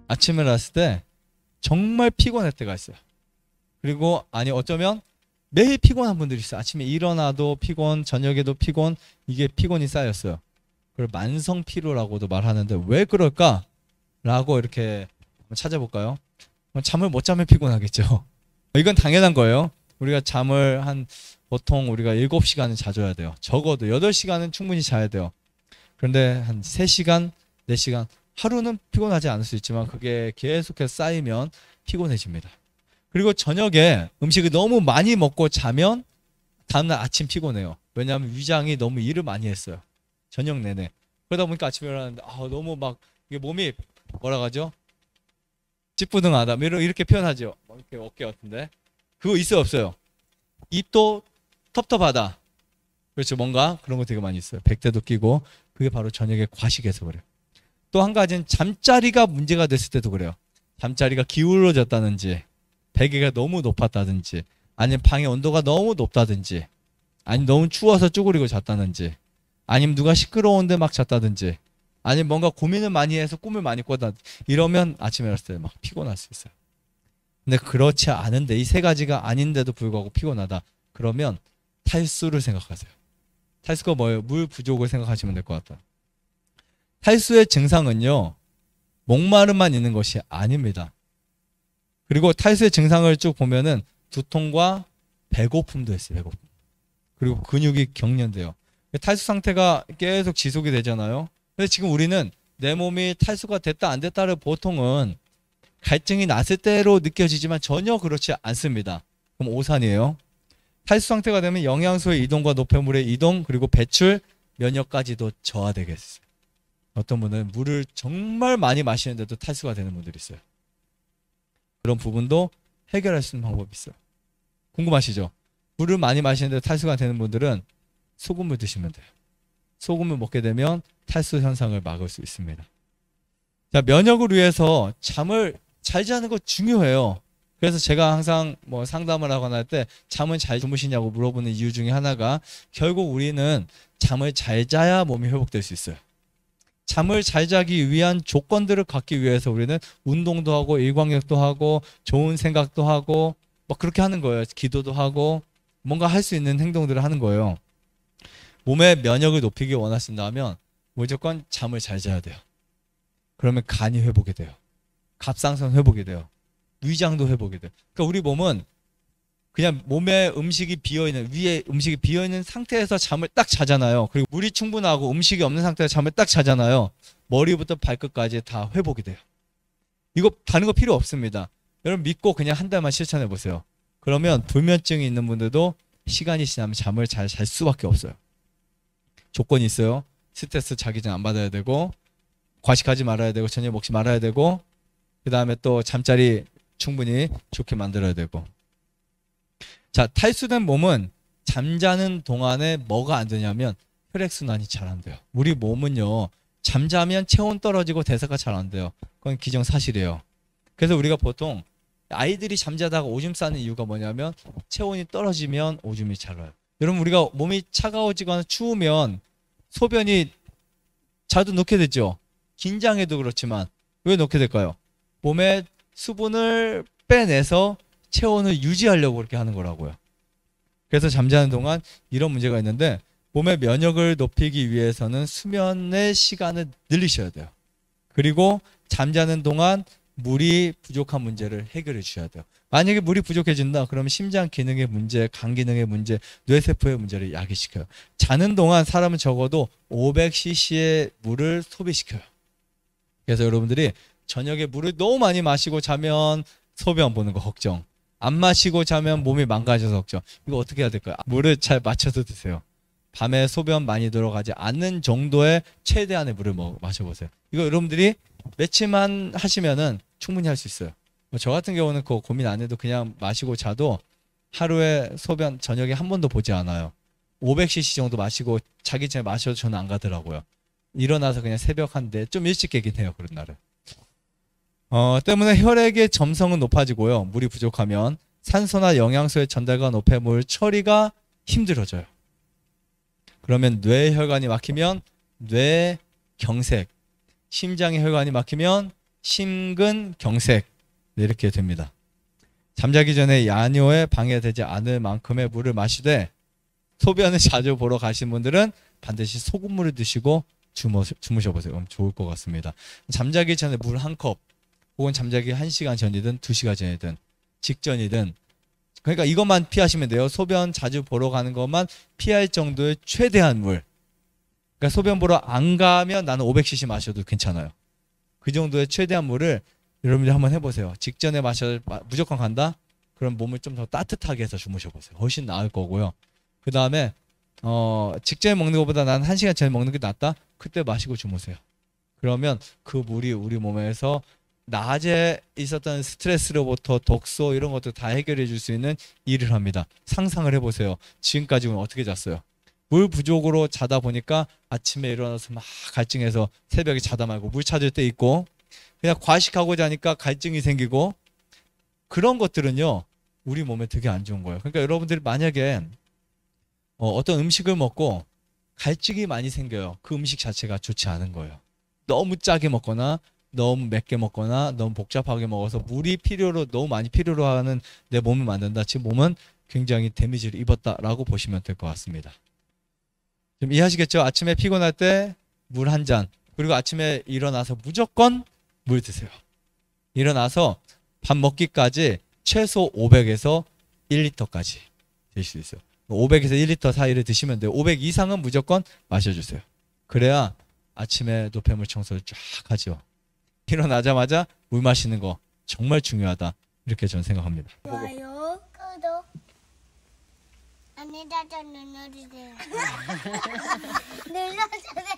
아침에 일어났을 때 정말 피곤할 때가 있어요. 그리고 아니 어쩌면 매일 피곤한 분들이 있어요. 아침에 일어나도 피곤, 저녁에도 피곤, 이게 피곤이 쌓였어요. 그걸 만성 피로라고도 말하는데 왜 그럴까? 라고 이렇게 한번 찾아볼까요? 잠을 못 자면 피곤하겠죠. 이건 당연한 거예요. 우리가 잠을 보통 우리가 7시간은 자줘야 돼요. 적어도 8시간은 충분히 자야 돼요. 그런데 한 3시간, 4시간 하루는 피곤하지 않을 수 있지만 그게 계속해서 쌓이면 피곤해집니다. 그리고 저녁에 음식을 너무 많이 먹고 자면 다음날 아침 피곤해요. 왜냐하면 위장이 너무 일을 많이 했어요. 저녁 내내. 그러다 보니까 아침에 일어나는데 너무 막 이게 몸이 뭐라 하죠? 찌뿌둥하다. 이렇게 표현하죠. 이렇게 어깨 같은데. 그거 있어요, 없어요? 입도 텁텁하다. 그렇죠. 뭔가 그런 거 되게 많이 있어요. 백대도 끼고. 그게 바로 저녁에 과식해서 그래요. 또 한 가지는 잠자리가 문제가 됐을 때도 그래요. 잠자리가 기울어졌다든지 베개가 너무 높았다든지 아니면 방의 온도가 너무 높다든지 아니면 너무 추워서 쭈그리고 잤다든지 아니면 누가 시끄러운데 막 잤다든지 아니면 뭔가 고민을 많이 해서 꿈을 많이 꿔다 이러면 아침에 일어났을 때 막 피곤할 수 있어요. 근데 그렇지 않은데 이 세 가지가 아닌데도 불구하고 피곤하다. 그러면 탈수를 생각하세요. 탈수가 뭐예요? 물 부족을 생각하시면 될 것 같아요. 탈수의 증상은요. 목마름만 있는 것이 아닙니다. 그리고 탈수의 증상을 쭉 보면은 두통과 배고픔도 있어요. 배고픔. 그리고 근육이 경련돼요. 탈수 상태가 계속 지속이 되잖아요. 그래서 지금 우리는 내 몸이 탈수가 됐다 안 됐다를 보통은 갈증이 났을 때로 느껴지지만 전혀 그렇지 않습니다. 그럼 오산이에요. 탈수 상태가 되면 영양소의 이동과 노폐물의 이동 그리고 배출 면역까지도 저하되겠어요. 어떤 분은 물을 정말 많이 마시는데도 탈수가 되는 분들이 있어요. 그런 부분도 해결할 수 있는 방법이 있어요. 궁금하시죠? 물을 많이 마시는데 탈수가 되는 분들은 소금을 드시면 돼요. 소금을 먹게 되면 탈수 현상을 막을 수 있습니다. 자, 면역을 위해서 잠을 잘 자는 거 중요해요. 그래서 제가 항상 상담을 하거나 할 때 잠을 잘 주무시냐고 물어보는 이유 중에 하나가 결국 우리는 잠을 잘 자야 몸이 회복될 수 있어요. 잠을 잘 자기 위한 조건들을 갖기 위해서 우리는 운동도 하고 일광욕도 하고 좋은 생각도 하고 그렇게 하는 거예요. 기도도 하고 뭔가 할 수 있는 행동들을 하는 거예요. 몸의 면역을 높이기 원하신다면 무조건 잠을 잘 자야 돼요. 그러면 간이 회복이 돼요. 갑상선 회복이 돼요. 위장도 회복이 돼요. 그러니까 우리 몸은 그냥 몸에 음식이 비어있는 위에 음식이 비어있는 상태에서 잠을 딱 자잖아요. 그리고 물이 충분하고 음식이 없는 상태에서 잠을 딱 자잖아요. 머리부터 발끝까지 다 회복이 돼요. 이거 다른 거 필요 없습니다. 여러분 믿고 그냥 한 달만 실천해 보세요. 그러면 불면증이 있는 분들도 시간이 지나면 잠을 잘 잘 수밖에 없어요. 조건이 있어요. 스트레스 자기 전 안 받아야 되고 과식하지 말아야 되고 저녁 먹지 말아야 되고 그 다음에 또 잠자리 충분히 좋게 만들어야 되고. 자, 탈수된 몸은 잠자는 동안에 뭐가 안 되냐면 혈액순환이 잘 안 돼요. 우리 몸은요 잠자면 체온 떨어지고 대사가 잘 안 돼요. 그건 기정사실이에요. 그래서 우리가 보통 아이들이 잠자다가 오줌 싸는 이유가 뭐냐면 체온이 떨어지면 오줌이 잘 나요. 여러분 우리가 몸이 차가워지거나 추우면 소변이 자주 넣게 되죠. 긴장해도 그렇지만 왜 넣게 될까요? 몸에 수분을 빼내서 체온을 유지하려고 그렇게 하는 거라고요. 그래서 잠자는 동안 이런 문제가 있는데 몸의 면역을 높이기 위해서는 수면의 시간을 늘리셔야 돼요. 그리고 잠자는 동안 물이 부족한 문제를 해결해 주셔야 돼요. 만약에 물이 부족해진다 그러면 심장 기능의 문제, 간 기능의 문제, 뇌세포의 문제를 야기시켜요. 자는 동안 사람은 적어도 500cc의 물을 소비시켜요. 그래서 여러분들이 저녁에 물을 너무 많이 마시고 자면 소변 보는 거 걱정, 안 마시고 자면 몸이 망가져서 걱정. 이거 어떻게 해야 될까요? 물을 잘 맞춰서 드세요. 밤에 소변 많이 들어가지 않는 정도의 최대한의 물을 마셔보세요. 이거 여러분들이 며칠만 하시면은 충분히 할 수 있어요. 저 같은 경우는 그거 고민 안 해도 그냥 마시고 자도 하루에 소변 저녁에 한 번도 보지 않아요. 500cc 정도 마시고 자기 전에 마셔도 저는 안 가더라고요. 일어나서 그냥 새벽 한데 좀 일찍 깨긴 해요. 그런 날은. 때문에 혈액의 점성은 높아지고요. 물이 부족하면 산소나 영양소의 전달과 노폐물 처리가 힘들어져요. 그러면 뇌혈관이 막히면 뇌경색, 심장의 혈관이 막히면 심근경색 네, 이렇게 됩니다. 잠자기 전에 야뇨에 방해되지 않을 만큼의 물을 마시되 소변을 자주 보러 가신 분들은 반드시 소금물을 드시고 주무셔보세요. 그럼 좋을 것 같습니다. 잠자기 전에 물 한 컵 혹은 잠자기 1시간 전이든 2시간 전이든 직전이든 그러니까 이것만 피하시면 돼요. 소변 자주 보러 가는 것만 피할 정도의 최대한 물. 그러니까 소변 보러 안 가면 나는 500cc 마셔도 괜찮아요. 그 정도의 최대한 물을 여러분들 한번 해보세요. 직전에 무조건 간다? 그럼 몸을 좀 더 따뜻하게 해서 주무셔보세요. 훨씬 나을 거고요. 그 다음에 직전에 먹는 것보다 난 1시간 전에 먹는 게 낫다? 그때 마시고 주무세요. 그러면 그 물이 우리 몸에서 낮에 있었던 스트레스로부터 독소 이런 것도 다 해결해 줄 수 있는 일을 합니다. 상상을 해보세요. 지금까지 어떻게 잤어요? 물 부족으로 자다 보니까 아침에 일어나서 막 갈증해서 새벽에 자다 말고 물 찾을 때 있고 그냥 과식하고 자니까 갈증이 생기고 그런 것들은요 우리 몸에 되게 안 좋은 거예요. 그러니까 여러분들이 만약에 어떤 음식을 먹고 갈증이 많이 생겨요. 그 음식 자체가 좋지 않은 거예요. 너무 짜게 먹거나 너무 맵게 먹거나 너무 복잡하게 먹어서 물이 너무 많이 필요로 하는 내 몸을 만든다. 지금 몸은 굉장히 데미지를 입었다라고 보시면 될 것 같습니다. 좀 이해하시겠죠? 아침에 피곤할 때 물 한 잔 그리고 아침에 일어나서 무조건 물 드세요. 일어나서 밥 먹기까지 최소 500에서 1리터까지 될 수 있어요. 500에서 1리터 사이를 드시면 돼요. 500 이상은 무조건 마셔주세요. 그래야 아침에 노폐물 청소를 쫙 하죠. 일어나자마자 물 마시는 거 정말 중요하다. 이렇게 저는 생각합니다. 좋아요, 구독, 안내자전 눌러주세요. 눌러주세요.